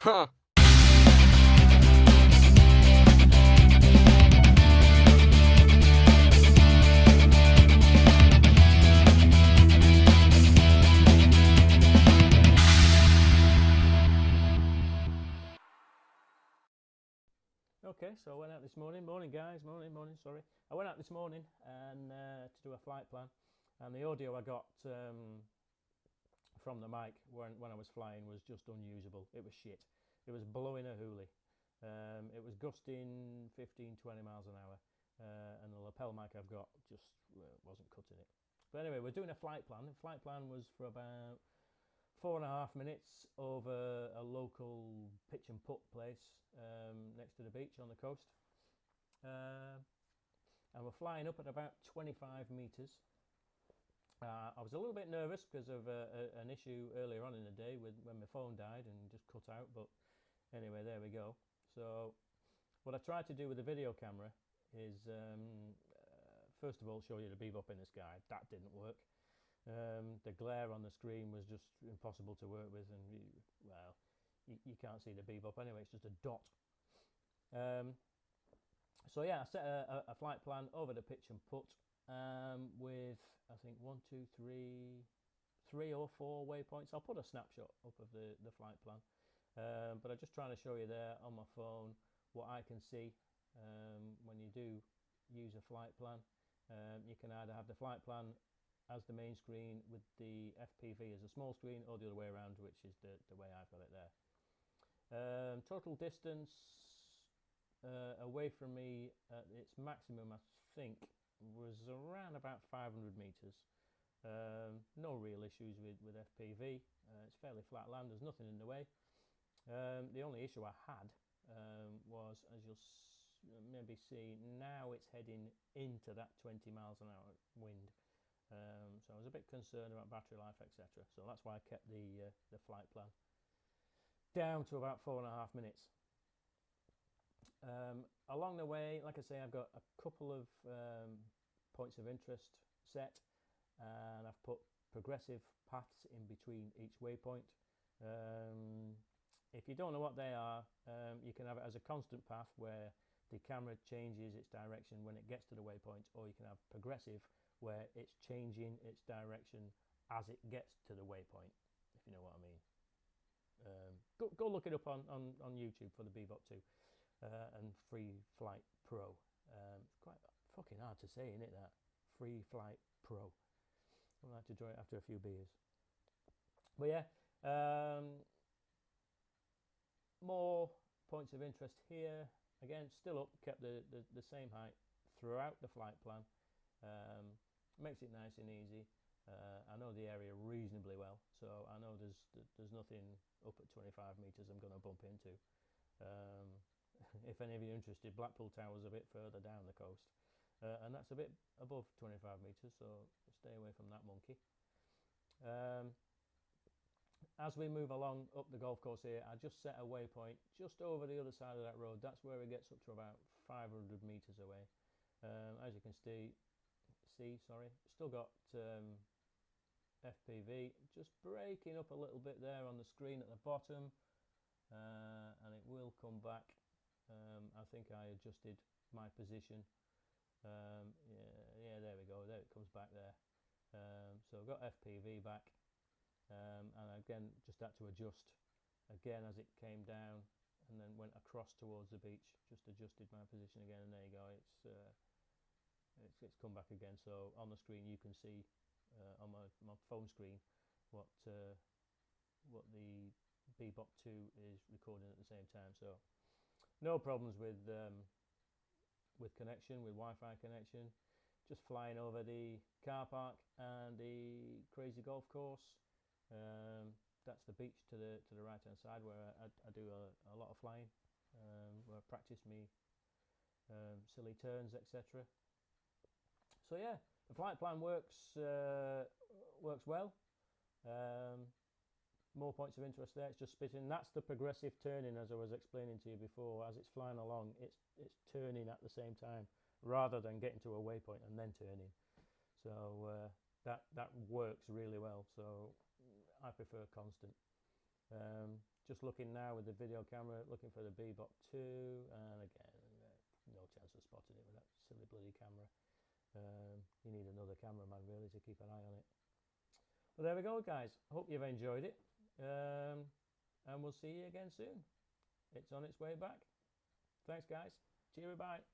Huh. Okay, so I went out this morning. Morning, guys. Morning. Sorry, I went out this morning and to do a flight plan, and the audio I got from the mic when I was flying was just unusable. It was shit. It was blowing a hoolie. It was gusting 15, 20 miles an hour, and the lapel mic I've got just wasn't cutting it. But anyway, we're doing a flight plan. The flight plan was for about 4.5 minutes over a local pitch and putt place next to the beach on the coast. And we're flying up at about 25 metres. I was a little bit nervous because of an issue earlier on in the day when my phone died and just cut out, but anyway, there we go. So what I tried to do with the video camera is first of all show you the bebop in the sky. That didn't work. The glare on the screen was just impossible to work with, and you can't see the bebop anyway, it's just a dot. So yeah, I set a flight plan over the pitch and putt with I think 3 or 4 waypoints. I'll put a snapshot up of the flight plan, but I'm just trying to show you there on my phone what I can see when you do use a flight plan. You can either have the flight plan as the main screen with the FPV as a small screen, or the other way around, which is the way I've got it there. Total distance away from me at its maximum, I think, was around about 500 metres. No real issues with FPV. It's fairly flat land, there's nothing in the way. The only issue I had was, as you'll maybe see, now it's heading into that 20 miles an hour wind. So I was a bit concerned about battery life, etc. So that's why I kept the flight plan down to about 4.5 minutes. Along the way, like I say, I've got a couple of points of interest set, and I've put progressive paths in between each waypoint. If you don't know what they are, you can have it as a constant path where the camera changes its direction when it gets to the waypoint, or you can have progressive where it's changing its direction as it gets to the waypoint, if you know what I mean. Go look it up on YouTube for the Bebop 2 and Free Flight Pro. It's quite fucking hard to say, isn't it, that? Free Flight Pro. I'm going to have to draw it after a few beers. But yeah, more points of interest here. Again, still up, kept the same height throughout the flight plan. Makes it nice and easy. I know the area reasonably well, so I know there's nothing up at 25 metres I'm going to bump into. If any of you are interested, Blackpool Tower's a bit further down the coast, and that's a bit above 25 metres, so stay away from that monkey. As we move along up the golf course here, I just set a waypoint just over the other side of that road. That's where it gets up to about 500 metres away. As you can see, still got FPV just breaking up a little bit there on the screen at the bottom, and it will come back. I think I adjusted my position. Yeah, there we go. There it comes back there. So I've got FPV back, and again just had to adjust again as it came down, and then went across towards the beach. Just adjusted my position again, and there you go. It's come back again. So on the screen you can see on my phone screen what the Bebop 2 is recording at the same time. So no problems with connection, with Wi-Fi connection. Just flying over the car park and the crazy golf course. That's the beach to the right hand side where I do a lot of flying, where I practice me silly turns, etc. So yeah, the flight plan works well. More points of interest there. It's just spitting. That's the progressive turning, as I was explaining to you before. As it's flying along, it's turning at the same time, rather than getting to a waypoint and then turning. So that works really well. So I prefer constant. Just looking now with the video camera, looking for the Bebop 2, and again, no chance of spotting it with that silly bloody camera. You need another cameraman really to keep an eye on it. But there we go, guys. Hope you've enjoyed it, and we'll see you again soon. It's on its way back. Thanks, guys. Cheerio, bye.